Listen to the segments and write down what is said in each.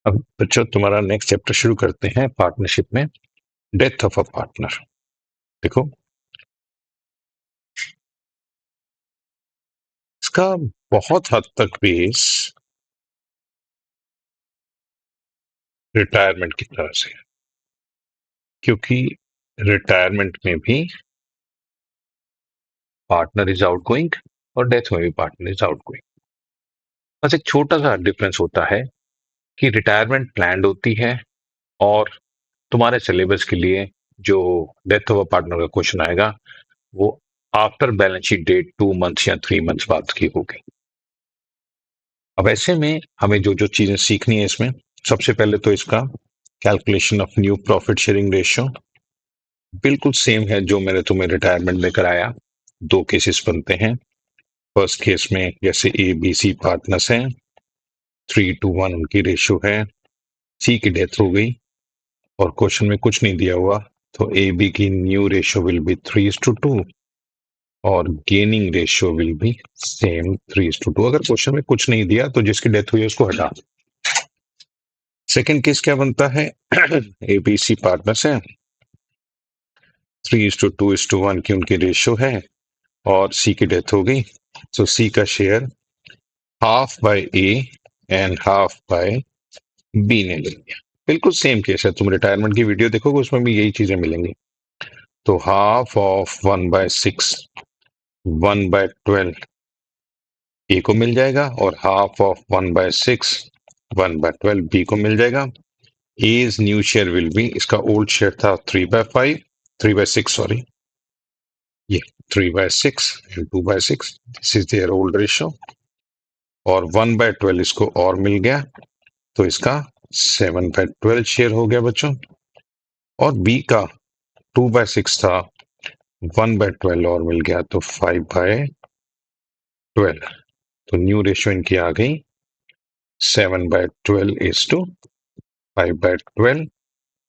अब बच्चों तुम्हारा नेक्स्ट चैप्टर शुरू करते हैं पार्टनरशिप में, डेथ ऑफ अ पार्टनर। देखो इसका बहुत हद तक बेस रिटायरमेंट की तरह से है, क्योंकि रिटायरमेंट में भी पार्टनर इज आउटगोइंग और डेथ में भी पार्टनर इज आउटगोइंग। बस एक छोटा सा डिफरेंस होता है कि रिटायरमेंट प्लान्ड होती है और तुम्हारे सिलेबस के लिए जो डेथ ऑफ अ पार्टनर का क्वेश्चन आएगा वो after balance sheet date 2 months या 3 मंथ्स बाद की होगी। अब ऐसे में हमें जो जो चीजें सीखनी है इसमें, सबसे पहले तो इसका calculation of new profit sharing ratio बिल्कुल सेम है जो मैंने तुम्हें रिटायरमेंट में कराया। 2 केसेस बनते हैं। फर्स्ट केस में जैसे ए बी सी पार्टनर्स हैं, 3:1 उनकी रेशियो है, सी की डेथ हो गई और क्वेश्चन में कुछ नहीं दिया हुआ, तो ए बी की न्यू रेशियो विल बी 3:2 और gaining ratio will be same 3:2। अगर क्वेश्चन में कुछ नहीं दिया तो जिसकी डेथ हुई है उसको हटा। सेकेंड केस क्या बनता है, एबीसी पार्टनर्स है, 3:2:1 की उनकी रेशियो है और सी की डेथ हो गई, तो सी का share half by A and half by B ने ले लिया। बिल्कुल सेम केस है, तुम रिटायरमेंट की वीडियो देखोगे उसमें भी यही चीजें मिलेंगी। तो हाफ ऑफ 1/6 1/12 ए को मिल जाएगा और हाफ ऑफ 1/6 1/12 बी को मिल जाएगा। A's new share will be, इसका ओल्ड शेयर था 3/5 3/6 सॉरी, ये 3/6 and 2/6, this is their old ratio और 1/12 इसको और मिल गया तो इसका 7/12 शेयर हो गया बच्चों। और B का 2/6 था, 1/12 और मिल गया तो 5/12। तो न्यू रेशियो इनकी आ गई 7/12 is to 5/12,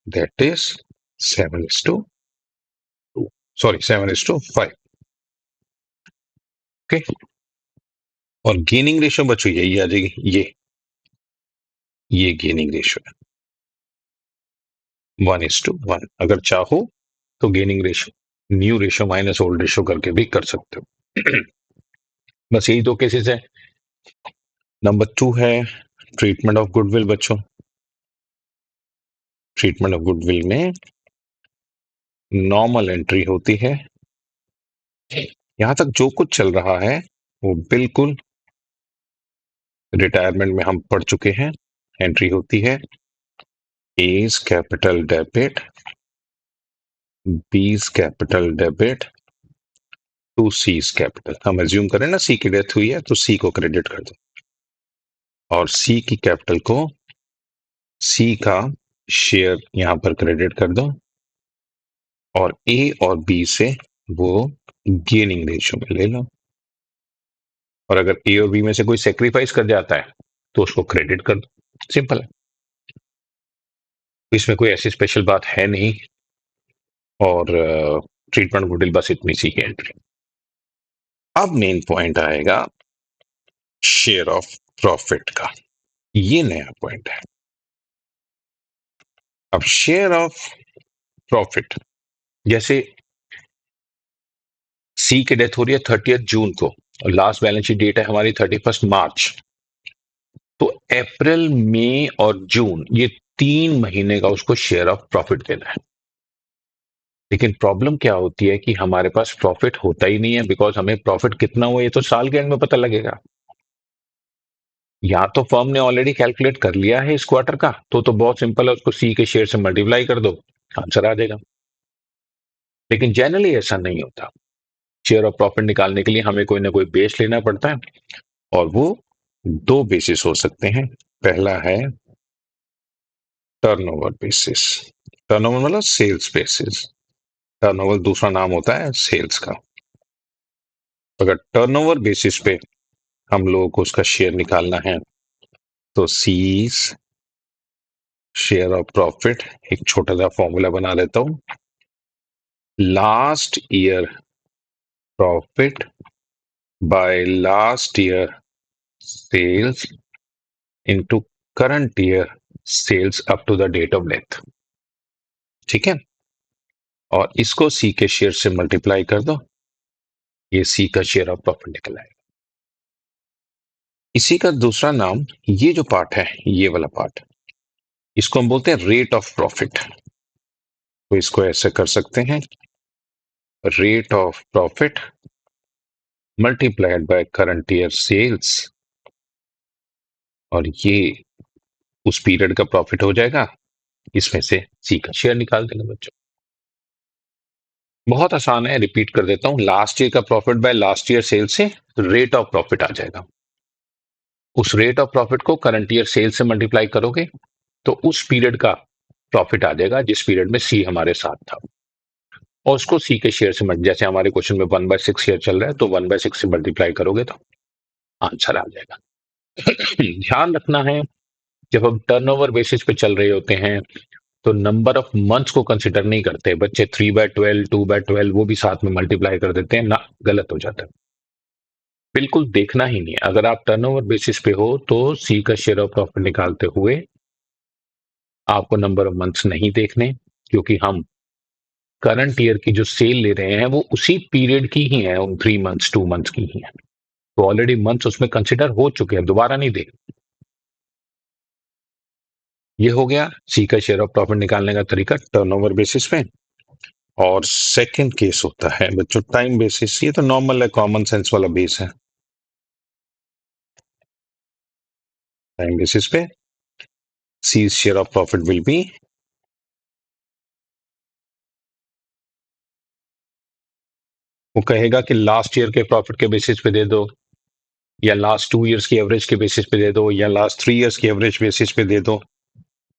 that is 7:2, sorry 7:5। Okay, और गेनिंग रेशियो बच्चों यही आ जाएगी, ये गेनिंग रेशियो है 1:1। अगर चाहो तो gaining ratio new ratio minus old ratio करके भी कर सकते हो। बस यही 2 केसेस है। नंबर 2 है ट्रीटमेंट ऑफ गुडविल बच्चों। ट्रीटमेंट ऑफ गुडविल में नॉर्मल एंट्री होती है। यहां तक जो कुछ चल रहा है वो बिल्कुल रिटायरमेंट में हम पढ़ चुके हैं। एंट्री होती है A's capital debit, B's capital debit to C's capital. हम एज्यूम करें ना सी की डेथ हुई है तो सी को क्रेडिट कर दो और सी की कैपिटल को सी का शेयर यहां पर क्रेडिट कर दो और ए और बी से वो गेनिंग रेशियो में ले लो। और अगर ए और बी में से कोई सेक्रीफाइस कर जाता है तो उसको क्रेडिट कर दो, सिंपल है। इसमें कोई ऐसी स्पेशल बात है नहीं और ट्रीटमेंट गुडविल बस इतनी सी की एंट्री। अब मेन पॉइंट आएगा शेयर ऑफ प्रॉफिट का, ये नया पॉइंट है। अब शेयर ऑफ प्रॉफिट, जैसे सी की डेथ हो रही है 30 जून को और लास्ट बैलेंस शीट डेट है हमारी 31 मार्च, तो अप्रैल मई और जून ये 3 महीने का उसको शेयर ऑफ प्रॉफिट देना है। लेकिन प्रॉब्लम क्या होती है कि हमारे पास प्रॉफिट होता ही नहीं है, बिकॉज हमें प्रॉफिट कितना हुआ ये तो साल के एंड में पता लगेगा। या तो फर्म ने ऑलरेडी कैलकुलेट कर लिया है इस क्वार्टर का, तो बहुत सिंपल है, उसको सी के शेयर से मल्टीप्लाई कर दो, आंसर आ जाएगा। लेकिन जनरली ऐसा नहीं होता। शेयर ऑफ प्रॉफिट निकालने के लिए हमें कोई ना कोई बेस लेना पड़ता है और वो 2 बेसिस हो सकते हैं। पहला है टर्नओवर बेसिस, टर्नओवर मतलब सेल्स बेसिस, टर्नओवर दूसरा नाम होता है सेल्स का। अगर टर्नओवर बेसिस पे हम लोगों को उसका शेयर निकालना है तो सीज शेयर ऑफ प्रॉफिट, एक छोटा सा फॉर्मूला बना लेता हूं, last year profit by last year sales into current year sales up to the date of death, ठीक है। और इसको सी के शेयर से मल्टीप्लाई कर दो, ये सी का शेयर ऑफ प्रॉफिट निकल आएगा। इसी का दूसरा नाम, ये जो पार्ट है, ये वाला पार्ट, इसको हम बोलते हैं रेट ऑफ प्रॉफिट। तो इसको ऐसे कर सकते हैं, rate of profit multiplied by current year sales, और ये उस पीरियड का प्रॉफिट हो जाएगा, इसमें से सी का शेयर निकाल देंगे बच्चों। बहुत आसान है, रिपीट कर देता हूं। लास्ट ईयर का profit by last year sale से रेट ऑफ प्रॉफिट आ जाएगा। उस रेट ऑफ प्रॉफिट को करंट ईयर सेल से मल्टीप्लाई करोगे तो उस पीरियड का प्रॉफिट आ जाएगा जिस पीरियड में सी हमारे साथ था, और उसको सी के शेयर से जैसे हमारे क्वेश्चन में 1/6 शेयर चल रहा है, तो 1/6 से मल्टीप्लाई करोगे तो आंसर आ जाएगा। ध्यान रखना है, जब हम टर्नओवर बेसिस पे चल रहे होते हैं तो नंबर ऑफ मंथ्स को कंसिडर नहीं करते बच्चे। 3/12, 2/12 वो भी साथ में मल्टीप्लाई कर देते हैं ना, गलत हो जाता है। बिल्कुल देखना ही नहीं है। अगर आप टर्नओवर बेसिस पे हो तो सी का शेयर ऑफ प्रॉफिट निकालते हुए आपको नंबर ऑफ मंथ्स नहीं देखने, क्योंकि हम करंट ईयर की जो सेल ले रहे हैं वो उसी पीरियड की ही है, उन 3 मंथ्स 2 मंथ्स की ही है, तो ऑलरेडी मंथ्स उसमें कंसिडर हो चुके हैं, दोबारा नहीं देख। ये हो गया सी का शेयर ऑफ प्रॉफिट निकालने का तरीका टर्नओवर बेसिस पे। और सेकंड केस होता है बच्चों टाइम बेसिस। ये तो नॉर्मल है, कॉमन सेंस वाला बेस है। टाइम बेसिस पे C share of profit will be, वो कहेगा कि लास्ट ईयर के प्रॉफिट के बेसिस पे दे दो, या लास्ट 2 इयर्स की एवरेज के बेसिस पे दे दो, या लास्ट 3 इयर्स की एवरेज बेसिस पे दे दो।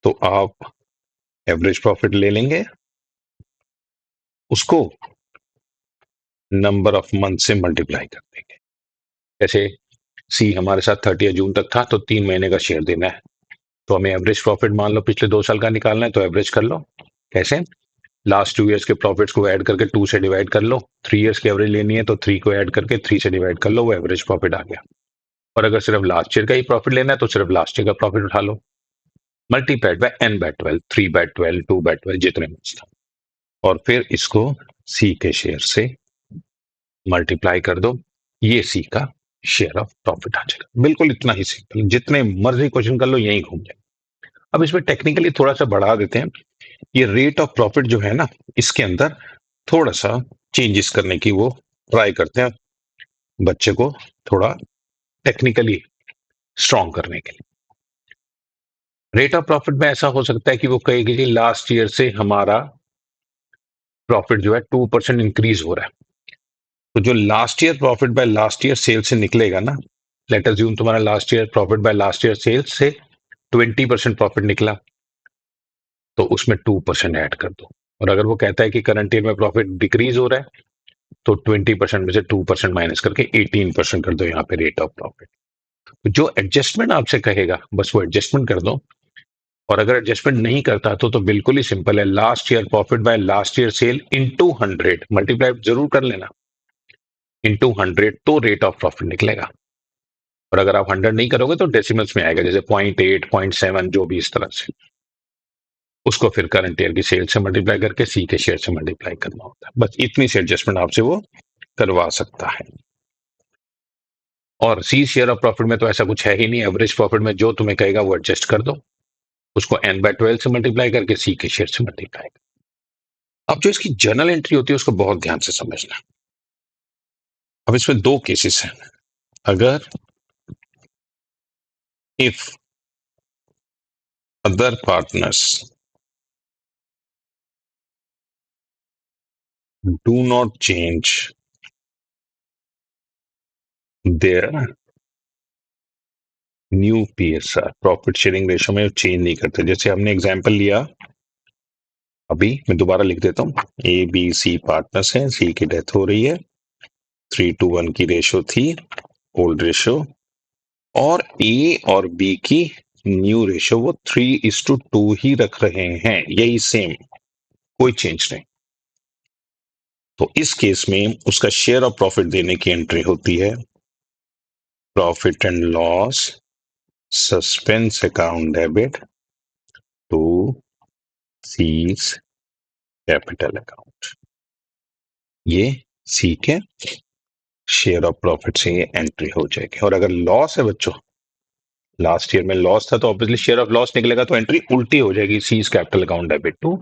तो आप एवरेज प्रॉफिट ले लेंगे, उसको नंबर ऑफ मंथ से मल्टीप्लाई कर देंगे। जैसे सी हमारे साथ 30 जून तक था, तो 3 महीने का शेयर देना है, तो हमें एवरेज प्रॉफिट मान लो पिछले 2 साल का निकालना है, तो एवरेज कर लो। कैसे? लास्ट 2 इयर्स के प्रॉफिट्स को ऐड करके 2 से डिवाइड कर लो। 3 इयर्स की एवरेज लेनी है तो 3 को ऐड करके 3 से डिवाइड कर लो, वो एवरेज प्रॉफिट आ गया। और अगर सिर्फ लास्ट ईयर का ही प्रॉफिट लेना है तो सिर्फ लास्ट ईयर का प्रॉफिट उठा लो, मल्टीप्लाइड बाय n/12, 3/12, 2/12, जितने मंथ्स था, और फिर इसको सी के शेयर से मल्टीप्लाई कर दो, ये सी का शेयर ऑफ प्रॉफिट आ जाएगा। बिल्कुल इतना ही सिंपल, जितने मर्जी क्वेश्चन कर लो यही घूम जाए। अब इसमें टेक्निकली थोड़ा सा बढ़ा देते हैं, ये रेट ऑफ प्रॉफिट जो है ना, इसके अंदर थोड़ा सा चेंजेस करने की वो ट्राई करते हैं, बच्चे को थोड़ा टेक्निकली स्ट्रॉन्ग करने के लिए। रेट ऑफ प्रॉफिट में ऐसा हो सकता है कि वो कहेगी कि लास्ट ईयर से हमारा प्रॉफिट जो है 2% इंक्रीज हो रहा है, तो जो last year profit by last year sale से निकलेगा ना, लेट अज्यूम तुम्हारा last year profit by last year sales से 20% प्रॉफिट निकला, तो उसमें 2% ऐड कर दो। और अगर वो कहता है कि करंट ईयर में प्रॉफिट डिक्रीज हो रहा है, तो 20% में से 2% माइनस करके 18% कर दो यहाँ पे रेट ऑफ प्रॉफिट। तो जो एडजस्टमेंट आपसे कहेगा बस वो एडजस्टमेंट कर दो। और अगर एडजस्टमेंट नहीं करता तो बिल्कुल ही सिंपल है, last year profit by last year cell into 100 multiply जरूर कर लेना, इनटू 100 तो रेट ऑफ प्रॉफिट निकलेगा। और अगर आप 100 नहीं करोगे तो डेसिमल्स में आएगा, जैसे 0.8, 0.7, जो भी इस तरह से, उसको फिर करंट ईयर की सेल से मल्टीप्लाई करके सी के शेयर से मल्टीप्लाई करना होता है। बस इतनी सी एडजस्टमेंट आपसे वो करवा सकता है। और सी शेयर ऑफ प्रॉफिट में तो ऐसा कुछ है ही नहीं, एवरेज प्रॉफिट में जो तुम्हें कहेगा वो एडजस्ट कर दो, उसको n/12 से मल्टीप्लाई करके सी के शेयर से मल्टीप्लाई। अब जो इसकी जर्नल एंट्री होती है उसको बहुत ध्यान से समझना। अब इसमें दो केसेस हैं। अगर if other partners do not change their new PSR, profit sharing ratio में चेंज नहीं करते। जैसे हमने एग्जांपल लिया, अभी मैं दोबारा लिख देता हूँ, ABC पार्टनर्स हैं, सी की डेथ हो रही है, 3:1 की रेशो थी, ओल्ड रेशो, और ए और बी की न्यू रेशो वो 3:2 ही रख रहे हैं, यही सेम, कोई चेंज नहीं। तो इस केस में उसका शेयर ऑफ प्रॉफिट देने की एंट्री होती है profit and loss suspense account debit to C's capital account. ये सी के शेयर ऑफ प्रॉफिट से ये एंट्री हो जाएगी। और अगर लॉस है बच्चों, लास्ट ईयर में लॉस था तो ऑब्वियसली शेयर ऑफ लॉस निकलेगा, तो एंट्री उल्टी हो जाएगी, C's capital account debit to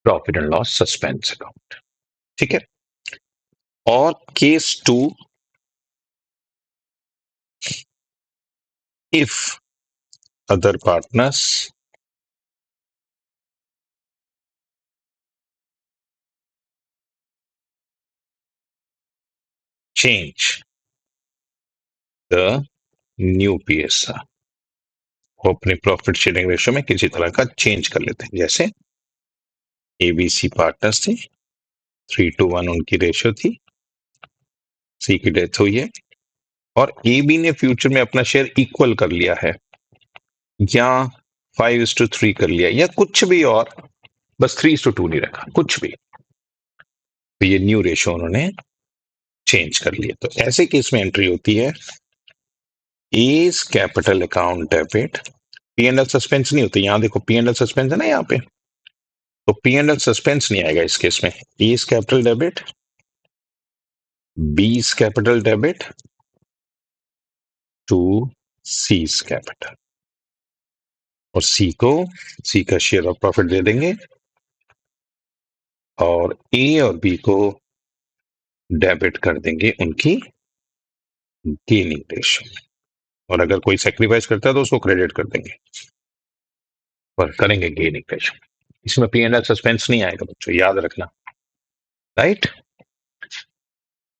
profit and loss suspense account. ठीक है। और case two, if other partners change the new PSR, वो अपने प्रॉफिट शेयरिंग रेशियो में किसी तरह का चेंज कर लेते हैं। जैसे एबीसी पार्टनर्स थे, 3:1 उनकी रेशियो थी, सी की डेथ हुई है और ए बी ने फ्यूचर में अपना शेयर इक्वल कर लिया है, या 5:3 कर लिया, या कुछ भी, और बस 3:2 नहीं रखा, कुछ भी, तो ये न्यू रेशियो उन्होंने चेंज कर लिया। तो ऐसे केस में एंट्री होती है A's capital account debit. P and L suspense नहीं होती, यहां देखो पी एंड एल सस्पेंस है ना यहाँ पे, तो पी एंड एल सस्पेंस नहीं आएगा इस केस में। A's capital debit, B's capital debit to C's capital, और सी का शेयर ऑफ प्रॉफिट दे देंगे, और ए और बी को डेबिट कर देंगे उनकी गेनिंग रेशियो, और अगर कोई सेक्रीफाइस करता है तो उसको क्रेडिट कर देंगे, पर करेंगे गेनिंग रेशियो। इसमें पी एंड एल सस्पेंस नहीं आएगा बच्चों, याद रखना, राइट।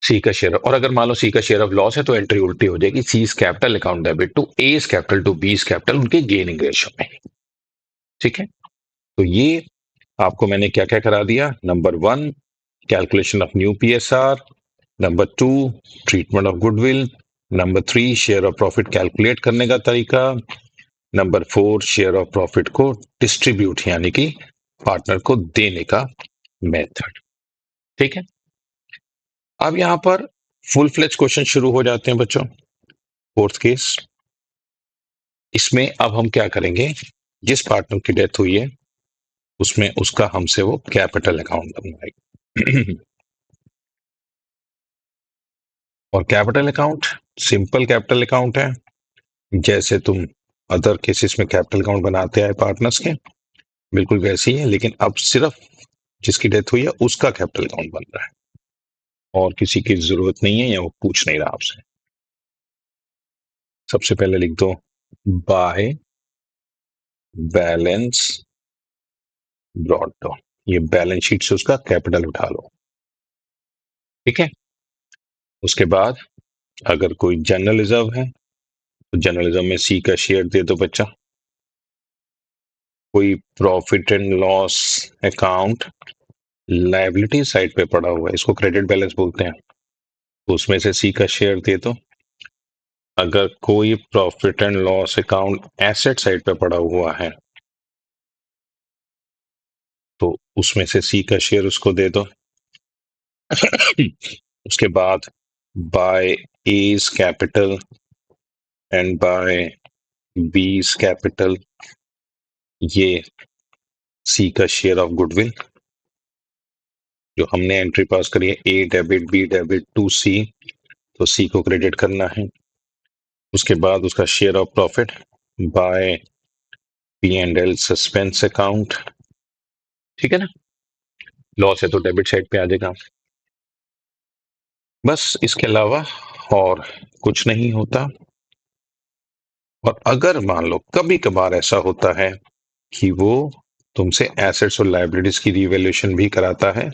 सी का शेयर, और अगर मान लो सी का शेयर ऑफ लॉस है तो एंट्री उल्टी हो जाएगी, C's capital account debit to A's capital to B's capital उनके गेनिंग रेशियो में। ठीक है। तो ये आपको मैंने क्या क्या करा दिया। Number 1, calculation of new PSR. Number 2, treatment of goodwill. Number 3, share of profit calculate करने का तरीका। नंबर 4, शेयर ऑफ प्रॉफिट को डिस्ट्रीब्यूट यानी कि पार्टनर को देने का मेथड। ठीक है। अब यहां पर फुल फ्लेज क्वेश्चन शुरू हो जाते हैं बच्चों। फोर्थ केस, इसमें अब हम क्या करेंगे, जिस पार्टनर की डेथ हुई है उसमें उसका हमसे वो कैपिटल अकाउंट बनवाएगा। और capital account simple capital account है, जैसे तुम अदर केसेस में कैपिटल अकाउंट बनाते आए पार्टनर्स के, बिल्कुल वैसे ही है, लेकिन अब सिर्फ जिसकी डेथ हुई है उसका कैपिटल अकाउंट बन रहा है, और किसी की जरूरत नहीं है, या वो पूछ नहीं रहा आपसे। सबसे पहले लिख दो बाय बैलेंस ब्रॉट डाउन, ये बैलेंस शीट से उसका कैपिटल उठा लो। ठीक है। उसके बाद अगर कोई जनरल रिजर्व है तो जनरल रिजर्व में सी का शेयर दे दो बच्चा। कोई profit and loss account liability side पे पड़ा हुआ है, इसको क्रेडिट बैलेंस बोलते हैं, तो उसमें से सी का शेयर दे दो। अगर कोई profit and loss account asset side पे पड़ा हुआ है तो उसमें से सी का शेयर उसको दे दो। उसके बाद by A's capital and by B's capital, ये सी का शेयर ऑफ गुडविल जो हमने एंट्री पास करी है, ए डेबिट बी डेबिट टू सी, तो सी को क्रेडिट करना है। उसके बाद उसका share of profit by P and L suspense account. ठीक है ना, लॉस है तो डेबिट साइड पे आ जाएगा। बस इसके अलावा और कुछ नहीं होता। और अगर मान लो कभी कभार ऐसा होता है कि वो तुमसे एसेट्स और लायबिलिटीज की रिवैल्यूएशन भी कराता है,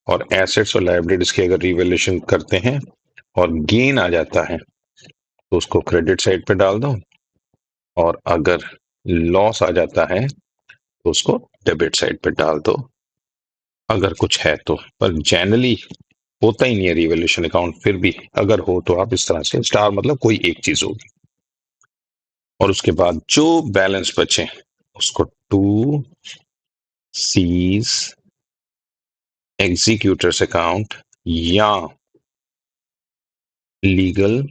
और एसेट्स और लायबिलिटीज की अगर रिवैल्यूएशन करते हैं और गेन आ जाता है तो उसको क्रेडिट साइड पे डाल दो, और अगर लॉस आ जाता है तो उसको डेबिट साइड पे डाल दो, अगर कुछ है तो। पर जनरली होता ही नहीं है रिवैल्यूएशन अकाउंट, फिर भी अगर हो तो आप इस तरह से स्टार मतलब कोई एक चीज होगी, और उसके बाद जो बैलेंस बचे उसको टू सीज एग्जीक्यूटर्स अकाउंट या लीगल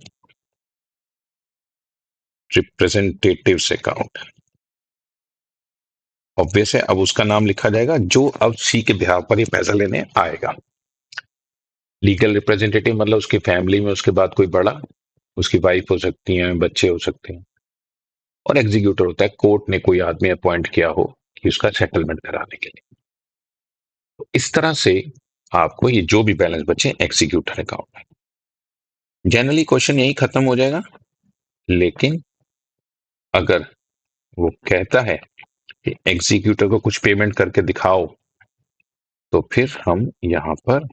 रिप्रेजेंटेटिव्स अकाउंट, ऑब्वियस है, अब उसका नाम लिखा जाएगा जो अब सी के बिहाफ पर ये पैसा लेने आएगा। लीगल रिप्रेजेंटेटिव मतलब उसकी फैमिली में उसके बाद कोई बड़ा, उसकी वाइफ हो सकती है, बच्चे हो सकते हैं। और एग्जीक्यूटर होता है, कोर्ट ने कोई आदमी अपॉइंट किया हो कि उसका सेटलमेंट कराने के लिए। तो इस तरह से आपको ये जो भी बैलेंस बचे एग्जीक्यूटर अकाउंट में, जनरली क्वेश्चन यही खत्म हो जाएगा। लेकिन अगर वो कहता है कि एग्जीक्यूटर को कुछ पेमेंट करके दिखाओ, तो फिर हम यहाँ पर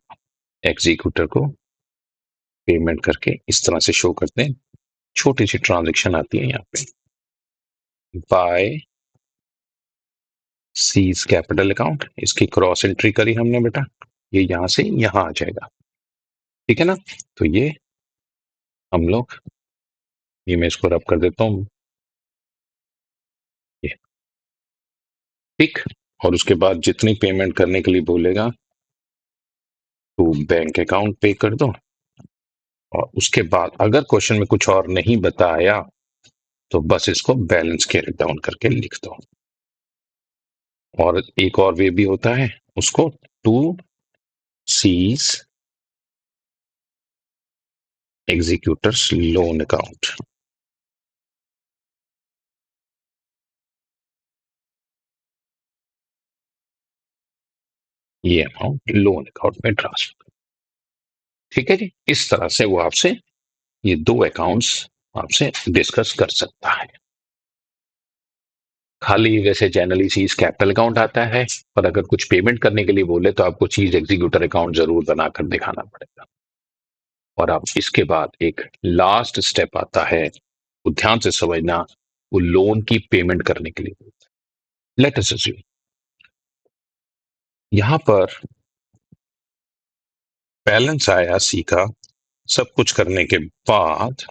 एग्जीक्यूटर को पेमेंट करके इस तरह से शो करते हैं। छोटी सी ट्रांजेक्शन आती है यहाँ पे, बाय सीज कैपिटल अकाउंट, इसकी क्रॉस एंट्री करी हमने बेटा, ये यहां से यहां आ जाएगा। ठीक है ना? तो ये हम लोग, ये मैं इसको रब कर देता हूं, ये ठीक। और उसके बाद जितनी पेमेंट करने के लिए बोलेगा तो बैंक अकाउंट पे कर दो। और उसके बाद अगर क्वेश्चन में कुछ और नहीं बताया तो बस इसको बैलेंस कैरी डाउन करके लिख दो। और एक और वे भी होता है, उसको to C's executors loan account, ये अमाउंट लोन अकाउंट में ट्रांसफर। ठीक है जी, इस तरह से वो आपसे ये दो अकाउंट्स आपसे डिस्कस कर सकता है। खाली वैसे जनरली चीज कैपिटल अकाउंट आता है, पर अगर कुछ पेमेंट करने के लिए बोले तो आपको चीज एग्जीक्यूटर अकाउंट जरूर बनाकर दिखाना पड़ेगा। और आप इसके बाद एक लास्ट स्टेप आता है, वो ध्यान से समझना, वो लोन की पेमेंट करने के लिए। लेट अस अस्यूम यहां पर बैलेंस आया सी का, सब कुछ करने के बाद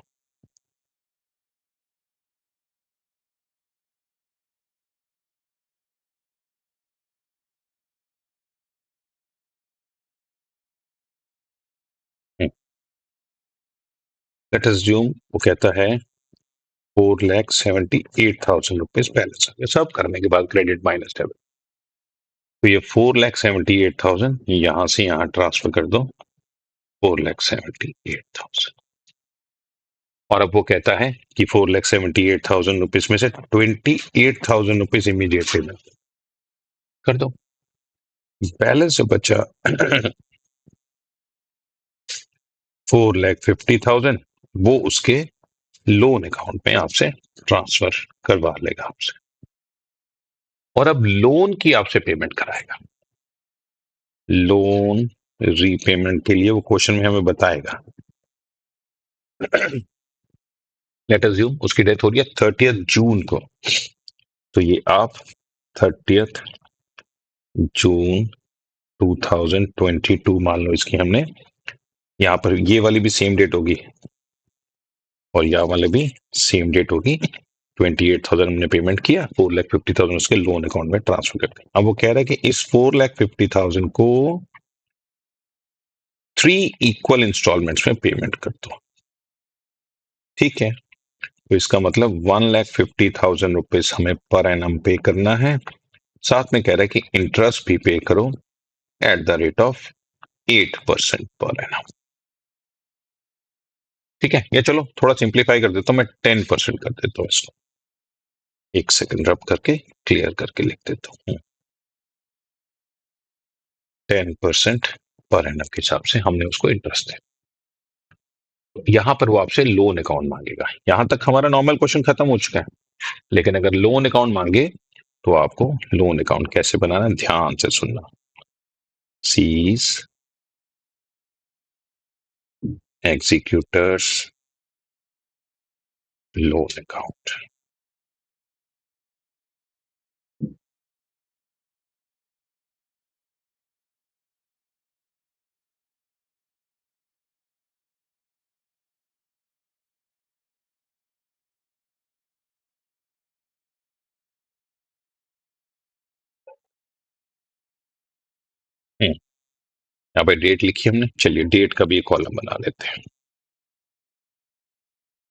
लेट अस अस्यूम वो कहता है 4,78,000 रुपीज बैलेंस आ गया, सब करने के बाद क्रेडिट माइनस डेबिट। तो ये 4,78,000 यहां से यहां ट्रांसफर कर दो, 4,78,000। और अब वो कहता है कि 4,78,000 रुपीज में से 28,000 रुपीज इमीडिएट पेमेंट कर दो। बैलेंस जो बचा 4,50,000 वो उसके लोन अकाउंट में आपसे ट्रांसफर करवा लेगा आपसे, और अब लोन की आपसे पेमेंट कराएगा। लोन रीपेमेंट के लिए वो क्वेश्चन में हमें बताएगा। लेट अज्यूम उसकी डेथ हो रही है 30 जून को, तो ये आप 30 जून 2022 मान लो, इसकी हमने यहाँ पर ये वाली भी सेम डेट होगी और यहाँ वाले भी सेम डेट होगी। 28,000 हमने पेमेंट किया, 4,50,000 उसके लोन अकाउंट में ट्रांसफर कर दिया। अब वो कह रहा है कि इस 4,50,000 को 3 इक्वल इंस्टॉलमेंट्स में पेमेंट कर दो। ठीक है, तो इसका मतलब 1,50,000 रुपीज हमें पर एनम पे करना है। साथ में कह रहा है कि इंटरेस्ट भी पे करो at the rate of 8% per annum. ठीक है, या चलो थोड़ा सिंप्लीफाई कर देता हूं, मैं 10% कर देता हूं इसको। एक सेकंड रब करके क्लियर करके लिख देता हूं। 10% पर एनम के हिसाब से हमने उसको इंटरेस्ट दिया। यहां पर वो आपसे लोन अकाउंट मांगेगा। यहां तक हमारा नॉर्मल क्वेश्चन खत्म हो चुका है, लेकिन अगर लोन अकाउंट मांगे तो आपको लोन अकाउंट कैसे बनाना, ध्यान से सुनना। C's executors loan account. यहाँ पे डेट लिखी हमने, चलिए डेट का भी एक कॉलम बना लेते हैं,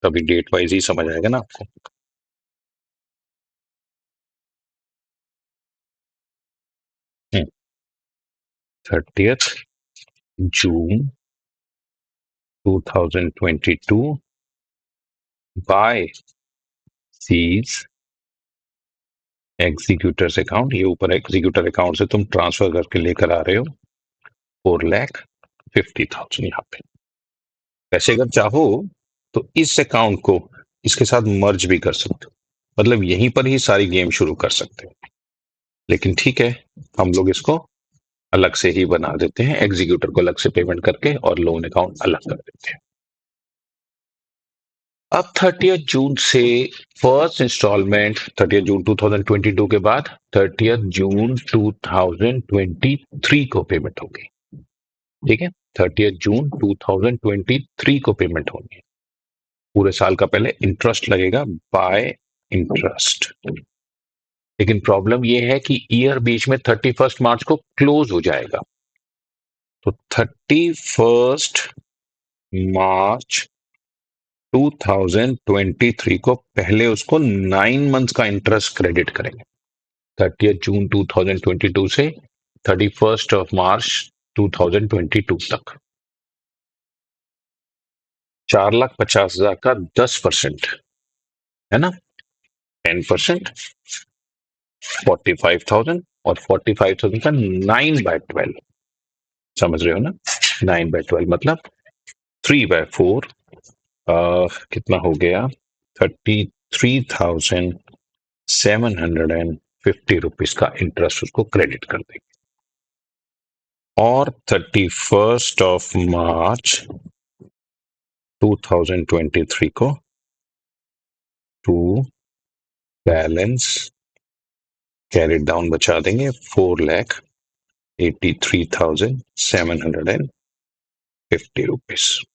तभी डेट वाइज ही समझ आएगा ना आपको। 30th June 2022 by C's executors account. ये ऊपर एग्जीक्यूटर अकाउंट से तुम ट्रांसफर करके लेकर आ रहे हो 4,50,000। यहाँ पे वैसे अगर चाहो तो इस अकाउंट को इसके साथ मर्ज भी कर सकते हो, मतलब यहीं पर ही सारी गेम शुरू कर सकते हो। लेकिन ठीक है, हम लोग इसको अलग से ही बना देते हैं, एग्जीक्यूटर को अलग से पेमेंट करके और लोन अकाउंट अलग कर देते हैं। अब 30 जून से फर्स्ट इंस्टॉलमेंट 30 जून 2022 के बाद 30 जून 2023 को पेमेंट होगी। ठीक है, 30 जून 2023 को पेमेंट होगी। पूरे साल का पहले इंटरेस्ट लगेगा बाय इंटरेस्ट। लेकिन प्रॉब्लम यह है कि ईयर बीच में 31 मार्च को क्लोज हो जाएगा। तो 31 मार्च 2023 को पहले उसको 9 मंथ्स का इंटरेस्ट क्रेडिट करेंगे। 30 जून 2022 से 31 मार्च 2022 तक 4,50,000 का 10% है ना, 10% 45,000 और 45,000 का 9/12। समझ रहे हो ना, 9/12 मतलब 3/4 कितना हो गया, 33,750 रुपीज का इंटरेस्ट उसको क्रेडिट कर देंगे। और 31 मार्च 2023 को टू बैलेंस कैरी डाउन बचा देंगे 4,83,750 रुपीज।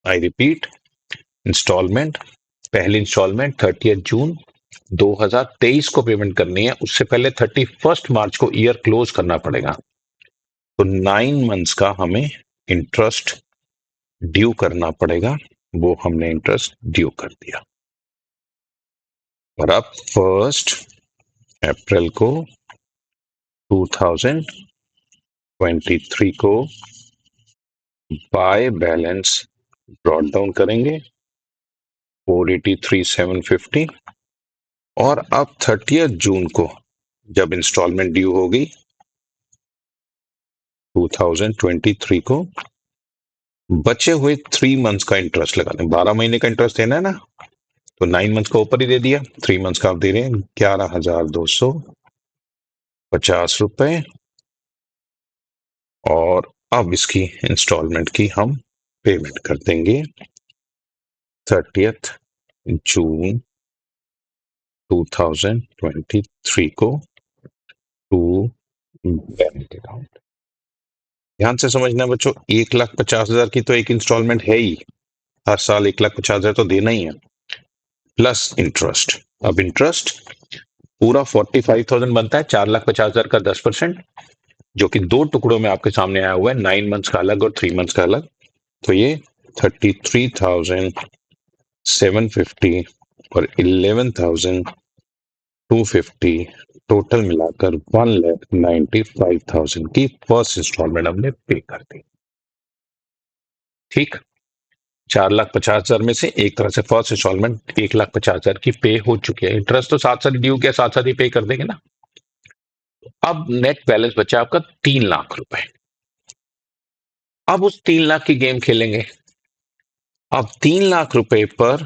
आई रिपीट, इंस्टॉलमेंट, पहली इंस्टॉलमेंट 30 जून 2023 को पेमेंट करनी है, उससे पहले 31 मार्च को ईयर क्लोज करना पड़ेगा। तो 9 मंथ्स का हमें इंटरेस्ट ड्यू करना पड़ेगा, वो हमने इंटरेस्ट ड्यू कर दिया। और अब 1 अप्रैल को 2023 को बाय बैलेंस ब्रॉट डाउन करेंगे 4,83,750। और अब 30 जून को जब इंस्टॉलमेंट ड्यू होगी 2023 को, बचे हुए 3 मंथ्स का इंटरेस्ट लगा दें। 12 महीने का इंटरेस्ट देना है ना, तो 9 मंथ्स का ऊपर ही दे दिया, 3 मंथ्स का आप दे रहे हैं 11,250 रुपए। और अब इसकी इंस्टॉलमेंट की हम पेमेंट कर देंगे 30 जून 2023 को टू बैंक अकाउंट। ध्यान से समझना बच्चों, 1,50,000 की तो एक इंस्टॉलमेंट है ही, हर साल 1,50,000 तो देना ही है, प्लस इंटरेस्ट। अब इंटरेस्ट पूरा 45,000 बनता है, 4,50,000 का 10%, जो कि 2 टुकड़ों में आपके सामने आया हुआ है, 9 मंथ्स का अलग और 3 मंथ्स का अलग। तो ये 33,750 और 11,250 टोटल मिलाकर 1,95,000 की फर्स्ट इंस्टॉलमेंट हमने पे कर दी। ठीक, 4,50,000 में से एक तरह से फर्स्ट इंस्टॉलमेंट 1,50,000 की पे हो चुकी है। इंटरेस्ट तो साथ साथ ड्यू के साथ साथ ही पे कर देंगे ना। अब नेट बैलेंस बचा आपका 3,00,000 रुपए। अब उस 3,00,000 की गेम खेलेंगे। अब 3,00,000 रुपए पर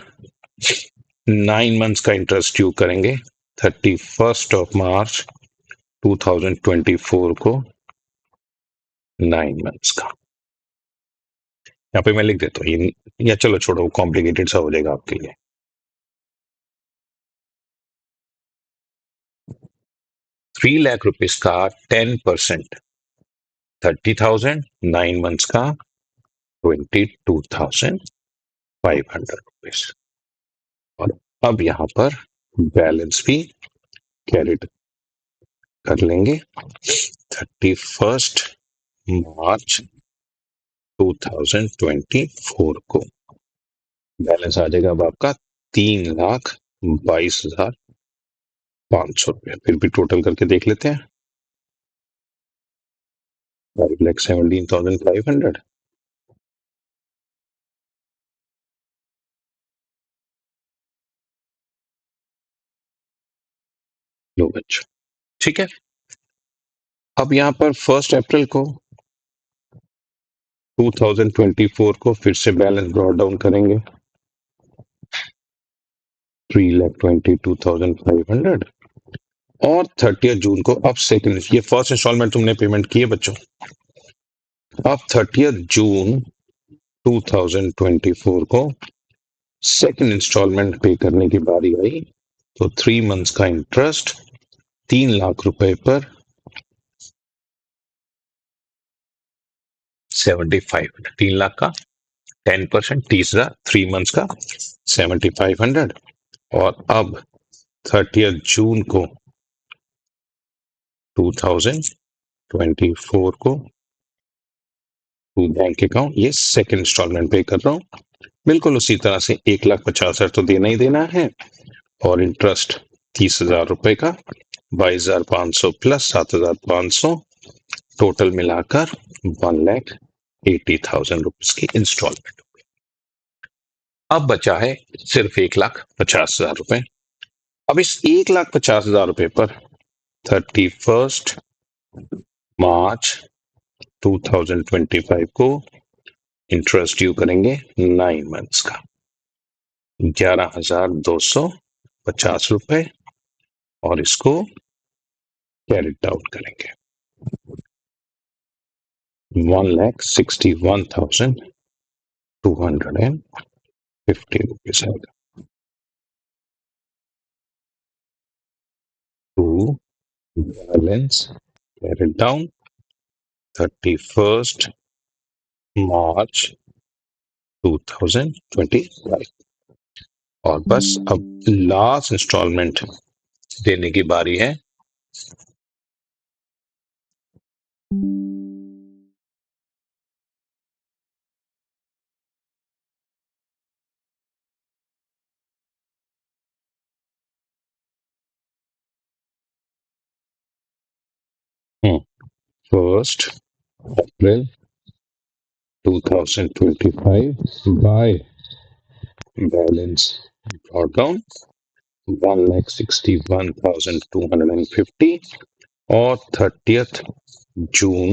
9 मंथ्स का इंटरेस्ट ड्यू करेंगे 31 मार्च 2024 को, 9 मंथ्स का। यहाँ पे मैं लिख देता हूँ ये, या चलो छोड़ो, कॉम्प्लिकेटेड सा हो जाएगा आपके लिए। 3,00,000 रुपीज का 10%, 30,000, 9 मंथ्स का 22,500 रुपीज। और अब यहाँ पर बैलेंस भी कैरिड कर लेंगे 31 मार्च 2024 को। बैलेंस आ जाएगा अब आपका 3,22,500 रुपया। फिर भी टोटल करके देख लेते हैं। 5,17,500। लो बच्चों, ठीक है। अब यहाँ पर 1 अप्रैल को 2024 को फिर से बैलेंस ब्रॉट डाउन करेंगे, 3,22,500। और 30 जून को अब सेकंड, ये फर्स्ट इंस्टॉलमेंट तुमने पेमेंट की है बच्चों। अब 30 जून 2024 को सेकंड इंस्टॉलमेंट पे करने की बारी आई, तो 3 मंथ्स का इंटरेस्ट 3 लाख रुपए पर 75, 3 लाख का 10%, 30,000, 3 मंथ्स का 7,500। और अब 30 जून को 2024 को टू बैंक अकाउंट ये सेकंड इंस्टॉलमेंट पे कर रहा हूँ, बिल्कुल उसी तरह से 1,50,000 तो देना ही देना है, और इंटरेस्ट 30,000 रुपए का, 22,500 प्लस 7,500, टोटल मिलाकर 1,80,000 रुपीज की इंस्टॉलमेंट। अब बचा है सिर्फ 1,50,000 रुपए। अब इस 1,50,000 रुपए पर 31 मार्च 2025 को इंटरेस्ट ड्यू करेंगे 9 मंथ्स का 11,250 रुपए, और इसको कैरेट आउट करेंगे 1,61,250 रुपीज आएगा टू बैलेंस कैरेट डाउन 31 मार्च 2025। और बस अब लास्ट इंस्टॉलमेंट देने की बारी है। First April 2025 by balance brought down 1,61,250, और 30 जून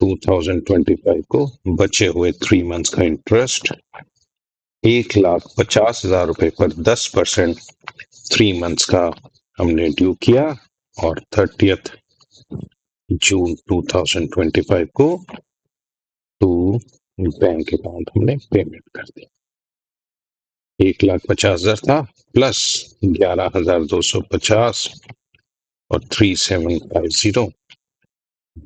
2025 को बचे हुए 3 मंथ्स का इंटरेस्ट 1,50,000 रुपए पर 10% 3 मंथ्स का हमने ड्यू किया, और 30 जून 2025 को टू बैंक अकाउंट हमने पेमेंट कर दी। 1,50,000 था प्लस 11,250 और 3,750,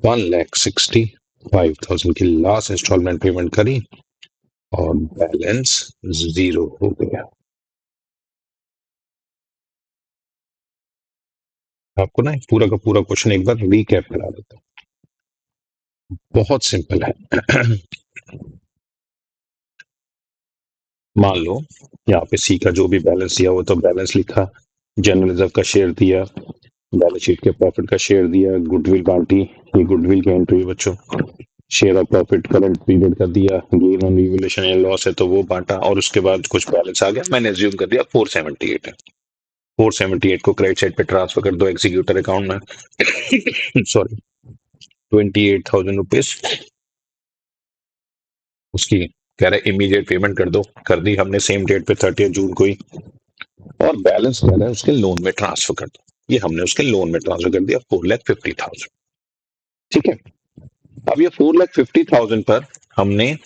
1,65,000 की लास्ट इंस्टॉलमेंट पेमेंट करी, और बैलेंस 0 हो गया। आपको ना पूरा का पूरा क्वेश्चन एक बार रीकैप करा देता हूँ, बहुत सिंपल है। मान लो यहाँ पे सी का जो भी बैलेंस दिया वो तो बैलेंस लिखा, जनरल रिजर्व का शेयर दिया, बैलेंस शीट के प्रॉफिट का शेयर दिया, गुडविल बांटी, ये गुडविल की एंट्री है बच्चों, share of profit current period का दिया, गेन ऑन रिवैल्यूएशन या लॉस है तो वो बांटा, और उसके बाद कुछ बैलेंस आ गया, मैंने एज्यूम कर दिया 478 है। 478 को क्रेडिट साइड पे ट्रांसफर कर दो एग्जीक्यूटर अकाउंट में। सॉरी, 28,000 रुपीज उसकी कह रहे इमीडिएट पेमेंट कर दो, कर दी हमने सेम डेट पे 30 जून को ही, और बैलेंस कह रहा है उसके लोन में ट्रांसफर कर दो, ये हमने उसके लोन में ट्रांसफर कर दिया 4,50,000। ठीक है, अब ये 4,50,000 पर हमने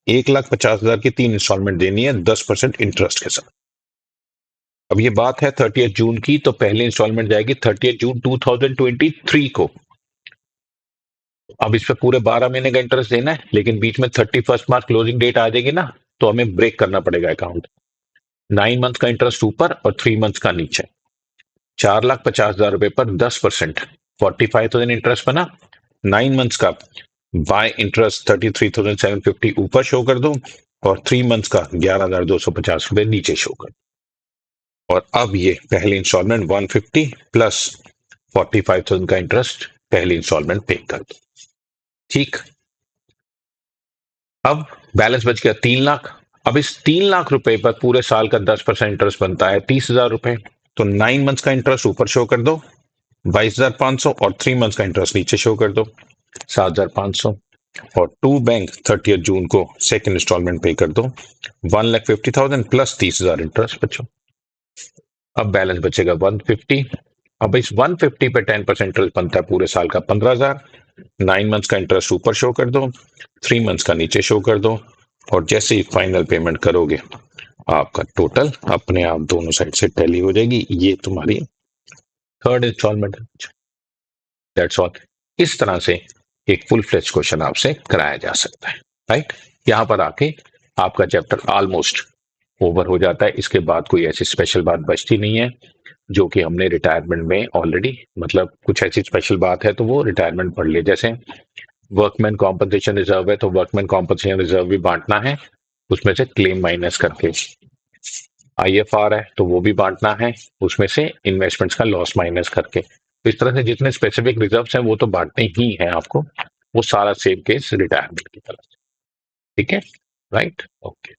1,50,000 की 3 इंस्टॉलमेंट देनी है 10% इंटरेस्ट के साथ। अब ये बात है 30 जून की, तो पहली इंस्टॉलमेंट जाएगी 30 जून 2023 को। अब इस पे पूरे 12 महीने का इंटरेस्ट देना है, लेकिन बीच में 31 मार्च क्लोजिंग डेट आ जाएगी ना, तो हमें ब्रेक करना पड़ेगा अकाउंट। 9 मंथ का इंटरेस्ट ऊपर और 3 मंथ का नीचे, 4,50,000 रुपए पर 10%, 45,000 इंटरेस्ट बना। 9 मंथ्स का बाय इंटरेस्ट 33,750 ऊपर शो कर दो, और 3 मंथ्स का 11,250 रुपए नीचे शो कर दो। और अब ये पहली इंस्टॉलमेंट 150 प्लस 45,000 का इंटरेस्ट पहली इंस्टॉलमेंट पे कर दो। ठीक। अब बैलेंस बच गया 3 लाख। अब इस 3 लाख रुपए पर पूरे साल का 10% इंटरेस्ट बनता है 30,000 रुपए। तो 9 मंथ्स का इंटरेस्ट ऊपर शो कर दो 22,500, और 3 मंथ्स का इंटरेस्ट नीचे शो कर दो 7,500। और टू बैंक 30 जून को सेकंड इंस्टॉलमेंट पे कर दो 1,50,000 प्लस 30,000 इंटरेस्ट बचो। अब बैलेंस बचेगा 150। अब इस 150 पे 10% इंटरेस्ट बनता है पूरे साल का 15,000। 9 मंथ्स का इंटरेस्ट ऊपर शो कर दो 3 मंथ्स का नीचे शो कर दो, और जैसे ही फाइनल पेमेंट करोगे आपका टोटल अपने आप दोनों साइड से टैली हो जाएगी। ये तुम्हारी थर्ड इंस्टॉलमेंट है। That's all. इस तरह से एक फुल फ्लेज क्वेश्चन आपसे कराया जा सकता है। राइट। यहां पर आके आपका चैप्टर ऑलमोस्ट ओवर हो जाता है। इसके बाद कोई ऐसी स्पेशल बात बचती नहीं है जो कि हमने रिटायरमेंट में ऑलरेडी, मतलब कुछ ऐसी स्पेशल बात है तो वो रिटायरमेंट पढ़ ले। जैसे वर्कमैन कॉम्पनसेशन रिजर्व है तो वर्कमैन कॉम्पनसेशन रिजर्व भी बांटना है, उसमें से क्लेम माइनस करके। आईएफआर है तो वो भी बांटना है, उसमें से इन्वेस्टमेंट्स का लॉस माइनस करके। तो इस तरह से जितने स्पेसिफिक रिजर्व्स हैं वो तो बांटने ही हैं आपको। वो सारा सेम केस रिटायरमेंट की तरह से। ठीक है। राइट। ओके।